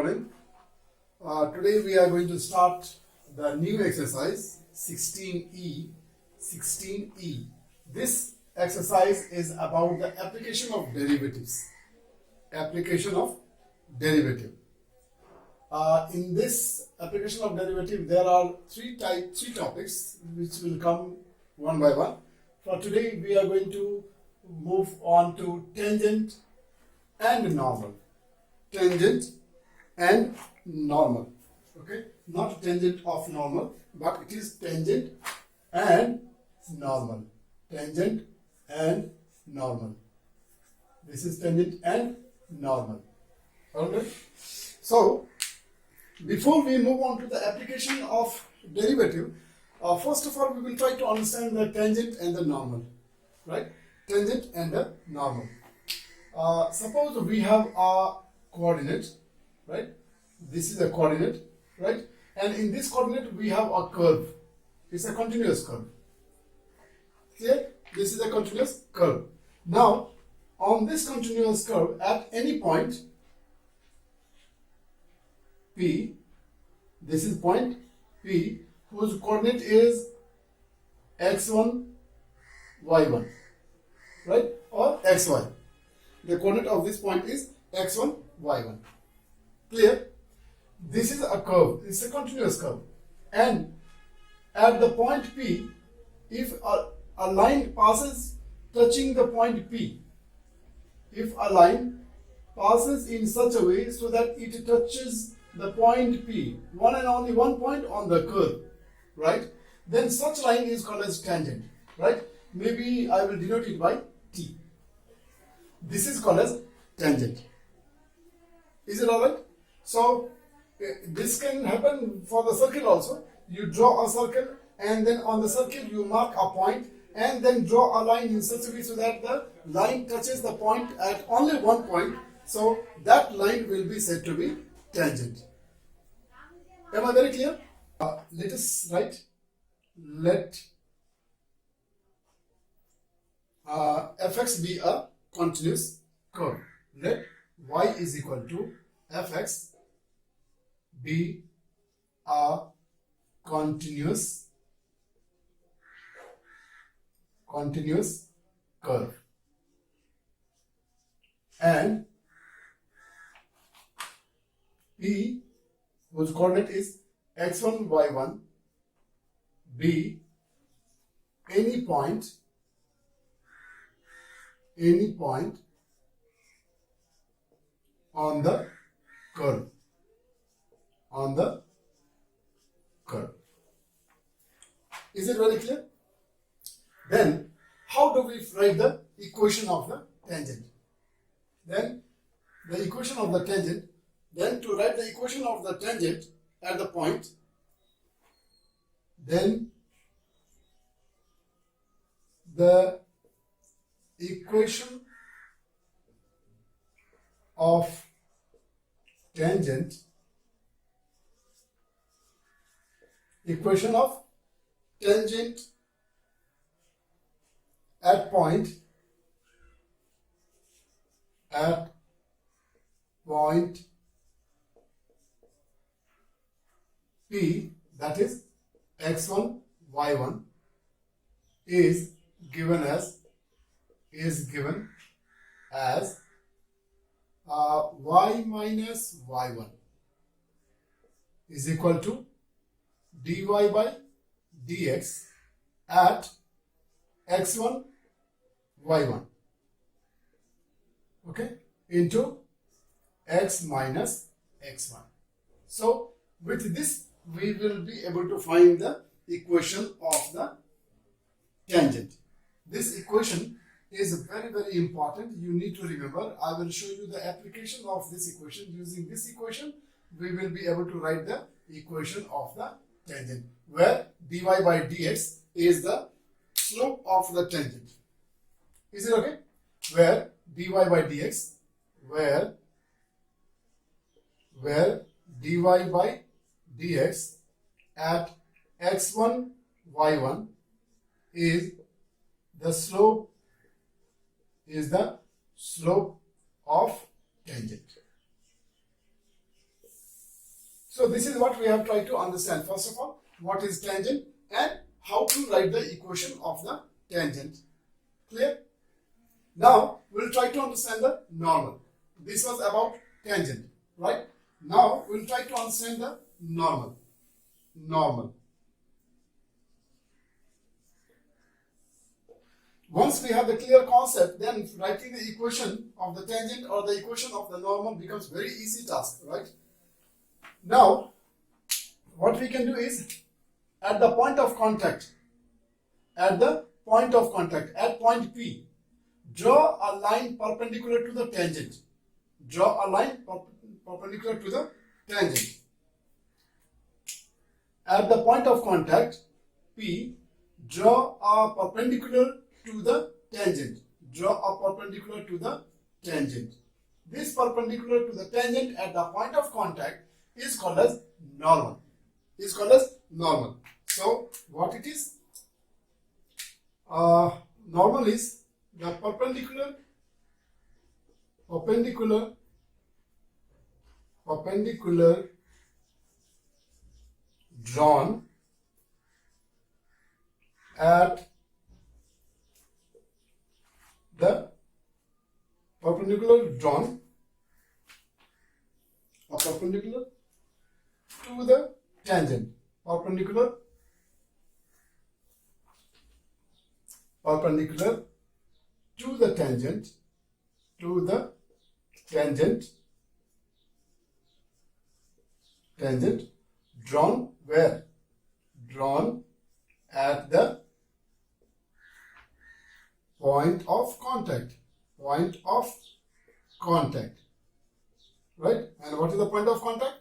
morning. Today we are going to start the new exercise 16E. 16E. This exercise is about the application of derivatives. Application of derivative. In this application of derivative, there are three topics which will come one by one. For today, we are going to move on to tangent and normal. Tangent and normal. Okay, not tangent of normal, but it is tangent and normal. Tangent and normal. This is tangent and normal. Alright. So, before we move on to the application of derivative, first of all, we will try to understand the tangent and the normal. Right? Tangent and the normal. Suppose we have a coordinate, right? This is a coordinate, right? And in this coordinate, we have a curve. It's a continuous curve. Clear? This is a continuous curve. Now, on this continuous curve, at any point P, this is point P, whose coordinate is x1, y1, right? Or xy. The coordinate of this point is x1, y1. Clear? This is a curve. It's a continuous curve. And at the point P, if a line passes touching the point P, if a line passes in such a way so that it touches the point P, one and only one point on the curve, right? Then such line is called as tangent, right? Maybe I will denote it by T. This is called as tangent. Is it alright? So, this can happen for the circle also. You draw a circle and then on the circle you mark a point and then draw a line in such a way so that the line touches the point at only one point. So, that line will be said to be tangent. Am I very clear? Let us write. Let fx be a continuous curve. Let y is equal to fx be a continuous curve, and P, whose coordinate is x1, y1, be any point on the curve. Is it very clear? Then, how do we write the equation of the tangent? Then, the equation of the tangent, then to write the equation of the tangent at the point, then the equation of tangent at point P, that is x1, y1, is given as y minus y1 is equal to dy by dx at x1, y1, okay, into x minus x1. So, with this, we will be able to find the equation of the tangent. This equation is very, very important. You need to remember. I will show you the application of this equation. Using this equation, we will be able to write the equation of the tangent, where dy by dx is the slope of the tangent. Is it okay? Where dy by dx, where dy by dx at x1, y1 is the slope of tangent. So this is what we have tried to understand. First of all, what is tangent and how to write the equation of the tangent. Clear? Now we'll try to understand the normal. This was about tangent, right? Now we'll try to understand the normal. Normal. Once we have the clear concept, then writing the equation of the tangent or the equation of the normal becomes very easy task, right? Now, what we can do is, at the point of contact, at point P, draw a line perpendicular to the tangent. Draw a line perpendicular to the tangent. At the point of contact, P, draw a perpendicular to the tangent. Draw a perpendicular to the tangent. This perpendicular to the tangent at the point of contact is called as normal. So what it is? Normal is the perpendicular drawn at the perpendicular to the tangent. Perpendicular to the tangent. Drawn where? Drawn at the point of contact. Right? And what is the point of contact?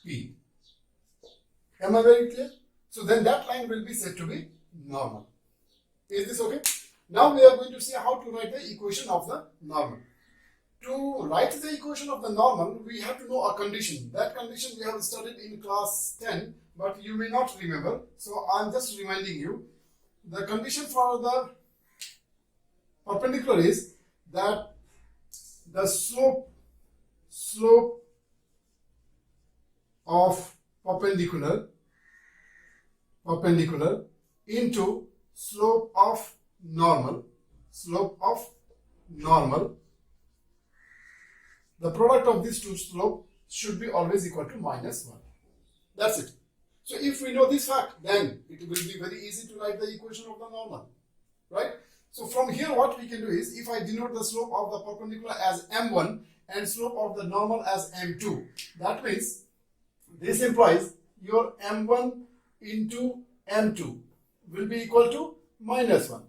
P. Am I very clear? So then that line will be said to be normal. Is this okay? Now we are going to see how to write the equation of the normal. To write the equation of the normal, we have to know a condition. That condition we have studied in class 10, but you may not remember. So I am just reminding you. The condition for the perpendicular is that the slope of perpendicular into slope of normal, the product of these two slopes should be always equal to -1. That's it. So if we know this fact, then it will be very easy to write the equation of the normal, right? So from here what we can do is, if I denote the slope of the perpendicular as m1 and slope of the normal as m2, that means this implies your m1 into m2 will be equal to -1.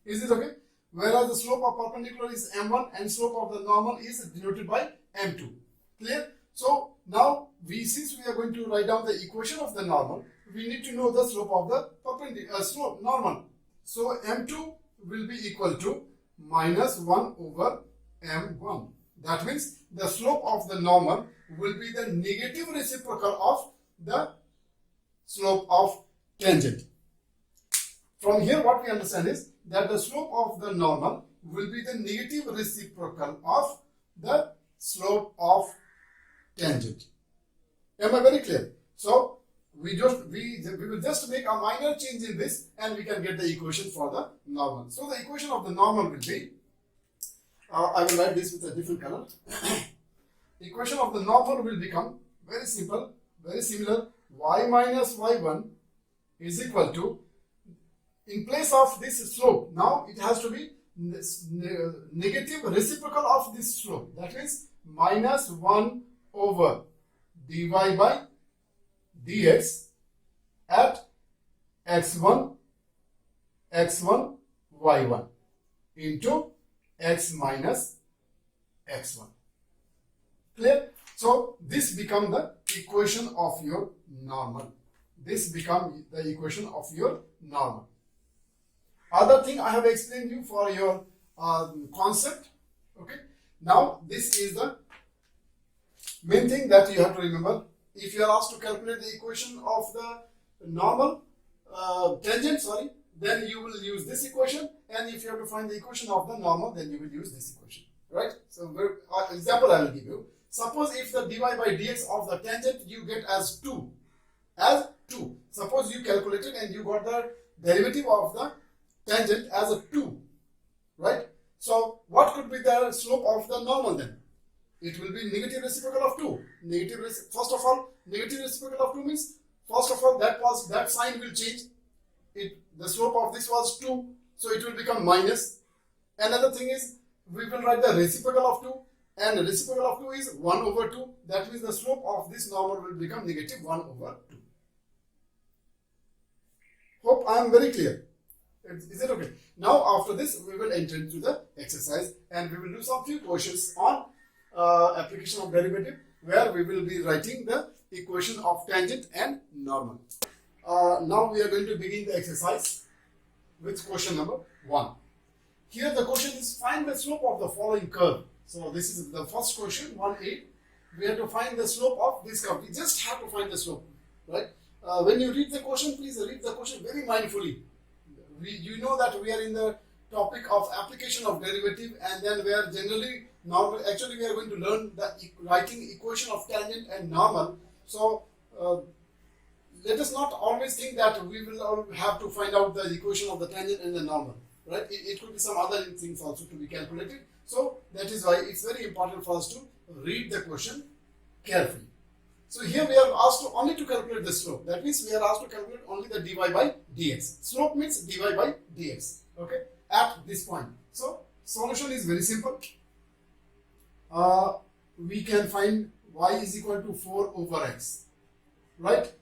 Is this okay? Whereas the slope of perpendicular is m1 and slope of the normal is denoted by m2. Clear? So now since we are going to write down the equation of the normal, we need to know the slope of the perpendicular normal. So m2 will be equal to -1 over m1. That means the slope of the normal will be the negative reciprocal of the slope of tangent. From here what we understand is that the slope of the normal will be the negative reciprocal of the slope of tangent. Am I very clear? So we will just make a minor change in this and we can get the equation for the normal. So the equation of the normal will be, I will write this with a different color. Equation of the normal will become very simple, very similar. Y minus y1 is equal to, in place of this slope, now it has to be negative reciprocal of this slope. That means -1 over dy by dx at x1 y1 into x minus x1. Clear? So this becomes the equation of your normal. Other thing I have explained you for your concept. Okay. Now this is the main thing that you have to remember. If you are asked to calculate the equation of the normal tangent, then you will use this equation, and if you have to find the equation of the normal, then you will use this equation, right? So example I will give you. Suppose if the dy by dx of the tangent you get as 2. Suppose you calculated and you got the derivative of the tangent as a 2, right? So what could be the slope of the normal then? It will be negative reciprocal of 2. First of all, negative reciprocal of 2 means, first of all, that sign will change. The slope of this was 2, so it will become minus. Another thing is, we will write the reciprocal of 2, and the reciprocal of 2 is 1 over 2. That means the slope of this normal will become negative 1 over 2. Hope I am very clear. Is it okay? Now after this, we will enter into the exercise and we will do some few questions on application of derivative, where we will be writing the equation of tangent and normal. Now we are going to begin the exercise with question number 1. Here the question is, find the slope of the following curve. So this is the first question, 1A. We have to find the slope of this curve. We just have to find the slope, right? When you read the question, please read the question very mindfully. You know that we are in the topic of application of derivative, and then we are actually we are going to learn the writing equation of tangent and normal. So let us not always think that we will have to find out the equation of the tangent and the normal, right? It could be some other things also to be calculated. So that is why it's very important for us to read the question carefully. So here we are asked only to calculate the slope. That means we are asked to calculate only the dy by dx. Slope means dy by dx. Okay, at this point. So solution is very simple. We can find y is equal to 4 over x. Right?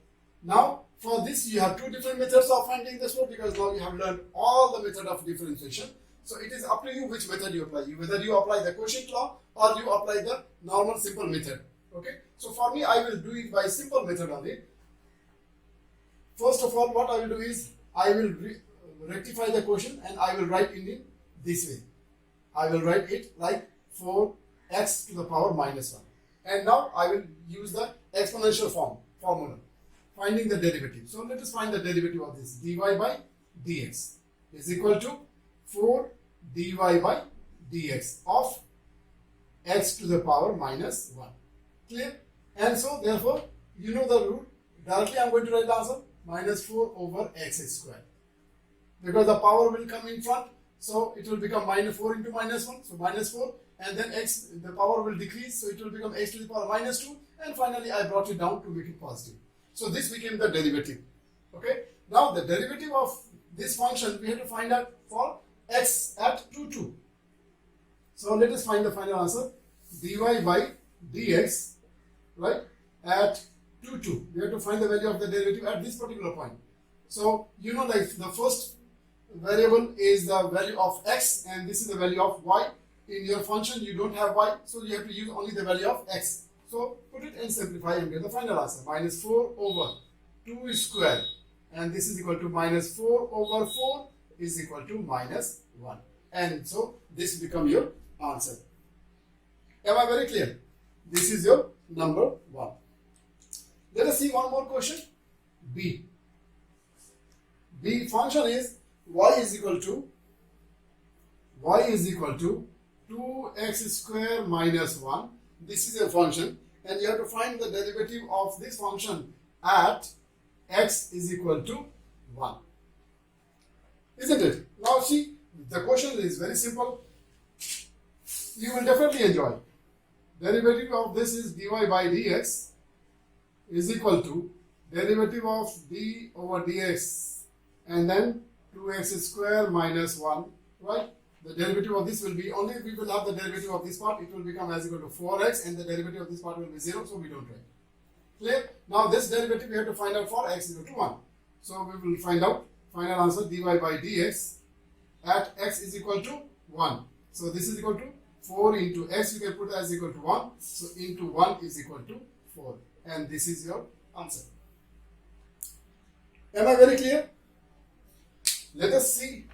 Now for this you have two different methods of finding the slope, because now you have learned all the method of differentiation. So it is up to you which method you apply. Whether you apply the quotient law or you apply the normal simple method. Okay, so for me I will do it by simple method only. First of all, what I will do is I will rectify the quotient and I will write it this way. I will write it like 4x to the power minus 1. And now I will use the exponential formula, finding the derivative. So let us find the derivative of this. Dy by dx is equal to 4 dy by dx of x to the power minus 1. Clear? And so therefore, you know the rule. Directly I am going to write the answer, minus 4 over x square. Because the power will come in front, so it will become minus 4 into minus 1, so minus 4, and then x, the power will decrease, so it will become x to the power minus 2, and finally I brought it down to make it positive. So this became the derivative. Okay? Now the derivative of this function we have to find out for x at 2, 2. So let us find the final answer. Dy by dx, right, at 2, 2. We have to find the value of the derivative at this particular point. So you know, like the first variable is the value of x and this is the value of y. In your function you don't have y, so you have to use only the value of x. So put it and simplify and get the final answer. Minus 4 over 2 square, and this is equal to minus 4 over 4 is equal to minus 1. And so this become your answer. Am I very clear? This is your number 1. Let us see one more question. B. B function is y is equal to 2x square minus 1. This is a function, and you have to find the derivative of this function at x is equal to 1. Isn't it? Now see, the question is very simple. You will definitely enjoy. Derivative of this is dy by dx is equal to derivative of d over dx and then 2x square minus 1, right? The derivative of this will be, only we will have the derivative of this part, it will become as equal to 4x, and the derivative of this part will be 0, so we don't write. Clear? Now this derivative we have to find out for x equal to 1. So we will find out final answer dy by dx at x is equal to 1. So this is equal to 4 into x, you can put as equal to 1. So into 1 is equal to 4. And this is your answer. Am I very clear? Let us see.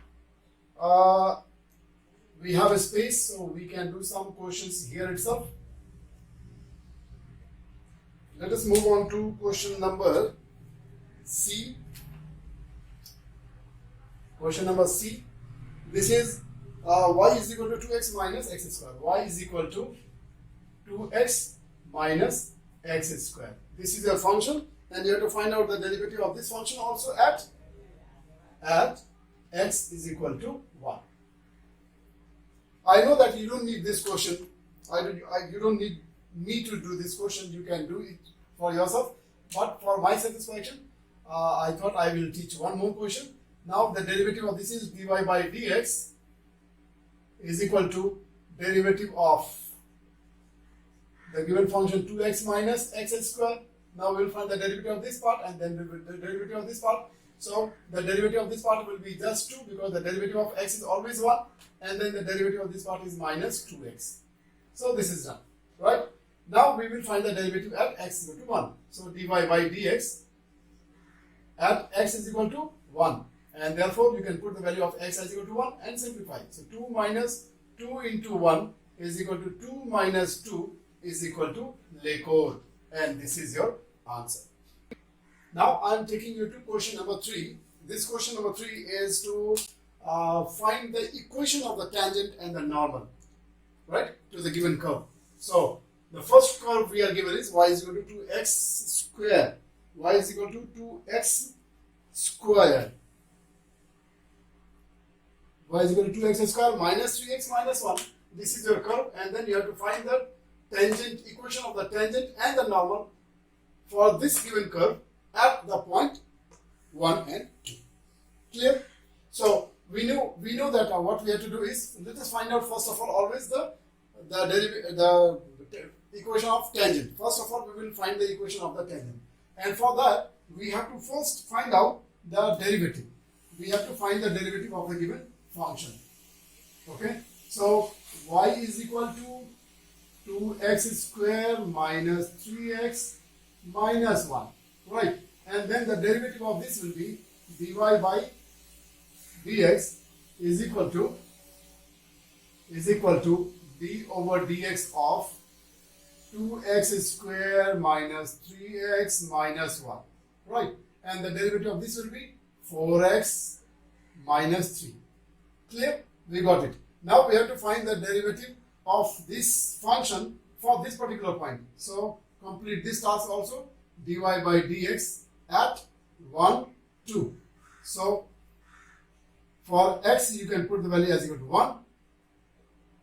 We have a space, so we can do some questions here itself. Let us move on to question number C. Question number C. This is y is equal to 2x minus x square. Y is equal to 2x minus x square. This is your function, and you have to find out the derivative of this function also at x is equal to 1. I know that you don't need this question. You don't need me to do this question. You can do it for yourself. But for my satisfaction, I thought I will teach one more question. Now the derivative of this is dy by dx is equal to derivative of the given function 2x minus x square. Now we will find the derivative of this part and then the derivative of this part. So the derivative of this part will be just 2 because the derivative of x is always 1, and then the derivative of this part is minus 2x. So this is done, right? Now we will find the derivative at x is equal to 1. So dy by dx at x is equal to 1, and therefore you can put the value of x as equal to 1 and simplify. So 2 minus 2 into 1 is equal to 2 minus 2 is equal to Lekor, and this is your answer. Now I am taking you to question number 3. This question number 3 is to find the equation of the tangent and the normal, right, to the given curve. So the first curve we are given is y is equal to 2x square. Y is equal to 2x square. Y is equal to 2x square minus 3x minus 1. This is your curve, and then you have to find the tangent equation of the tangent and the normal for this given curve at the point 1 and 2. Clear? So we know that what we have to do is, let us find out first of all always the equation of tangent. First of all, we will find the equation of the tangent, and for that we have to first find out the derivative. We have to find the derivative of the given function. Okay, so y is equal to 2x square minus 3x minus 1, right? And then the derivative of this will be dy by dx is equal to d over dx of 2x square minus 3x minus 1, right? And the derivative of this will be 4x minus 3. Clear? We got it. Now we have to find the derivative of this function for this particular point. So complete this task also. Dy by dx at 1, 2. So for x you can put the value as equal to 1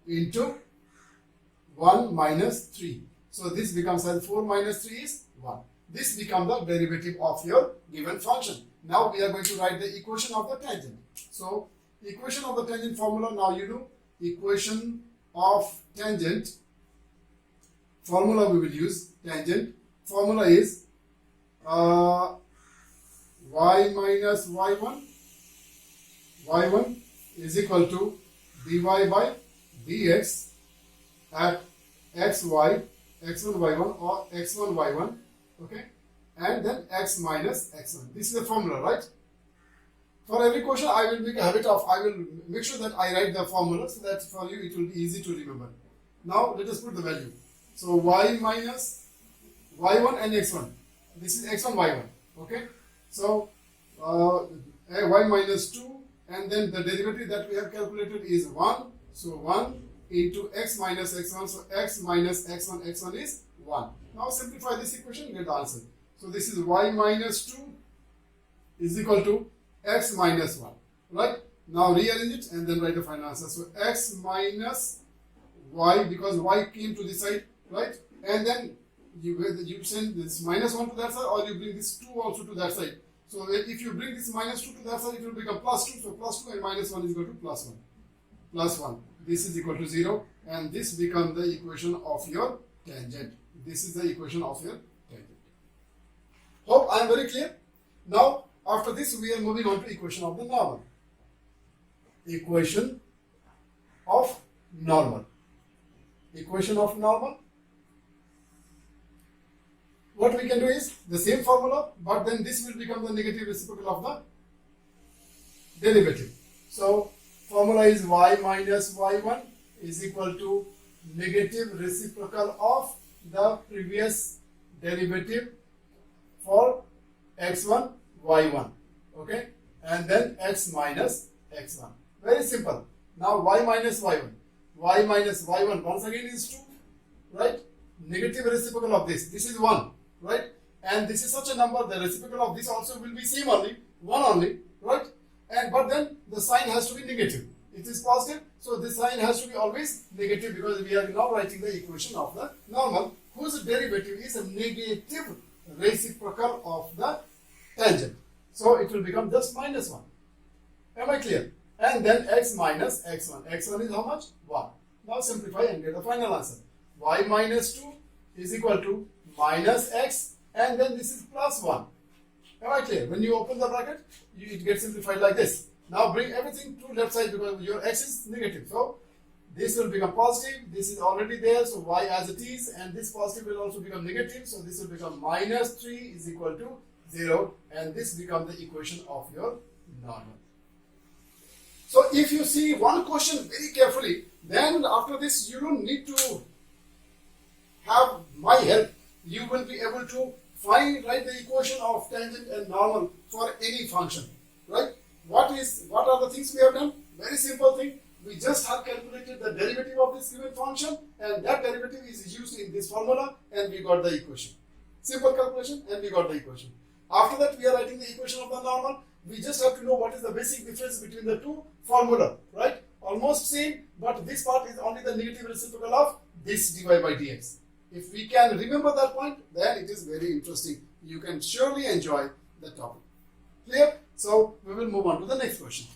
into 1 minus 3. So this becomes as 4 minus 3 is 1. This becomes the derivative of your given function. Now we are going to write the equation of the tangent. So equation of the tangent formula, now you know equation of tangent formula we will use. Tangent formula is y minus y1 is equal to dy by dx at xy, x1 y1 or x1 y1, okay, and then x minus x1. This is the formula, right? For every question I will make a habit of, I will make sure that I write the formula so that for you it will be easy to remember. Now let us put the value. So y minus y1 and x1. This is x1 y1, okay. So y minus 2, and then the derivative that we have calculated is 1. So 1 into x minus x1. So x minus x1 is 1. Now simplify this equation, get the answer. So this is y minus 2 is equal to x minus 1, right? Now rearrange it and then write the final answer. So x minus y, because y came to this side, right? And then you send this minus 1 to that side, or you bring this 2 also to that side. So if you bring this minus 2 to that side, it will become plus 2. So plus 2 and minus 1 is equal to plus 1. Plus 1. This is equal to 0, and this becomes the equation of your tangent. This is the equation of your tangent. Hope I am very clear. Now after this we are moving on to equation of the normal. Equation of normal. Equation of normal. What we can do is the same formula, but then this will become the negative reciprocal of the derivative. So formula is y minus y1 is equal to negative reciprocal of the previous derivative for x1 y1, okay, and then x minus x1. Very simple. Now y minus y1 once again is 2, right? negative reciprocal of this. This is 1, right? And this is such a number, the reciprocal of this also will be same only, 1 only, right? And but then the sign has to be negative. It is positive, so this sign has to be always negative because we are now writing the equation of the normal whose derivative is a negative reciprocal of the tangent. So it will become just minus 1. Am I clear? And then x minus x1. x1 is how much? 1. Now simplify and get the final answer. Y minus 2 is equal to minus x, and then this is plus 1. Am I clear? When you open the bracket, it gets simplified like this. Now bring everything to left side because your x is negative. So this will become positive. This is already there. So y as it is, and this positive will also become negative. So this will become minus 3 is equal to 0, and this becomes the equation of your normal. So if you see one question very carefully, then after this you don't need to have my help. You will be able to write the equation of tangent and normal for any function, right? What are the things we have done? Very simple thing. We just have calculated the derivative of this given function, and that derivative is used in this formula, and we got the equation. Simple calculation, and we got the equation. After that, we are writing the equation of the normal. We just have to know what is the basic difference between the two formula, right? Almost same, but this part is only the negative reciprocal of this dy by dx. If we can remember that point, then it is very interesting. You can surely enjoy the topic. Clear? So we will move on to the next question.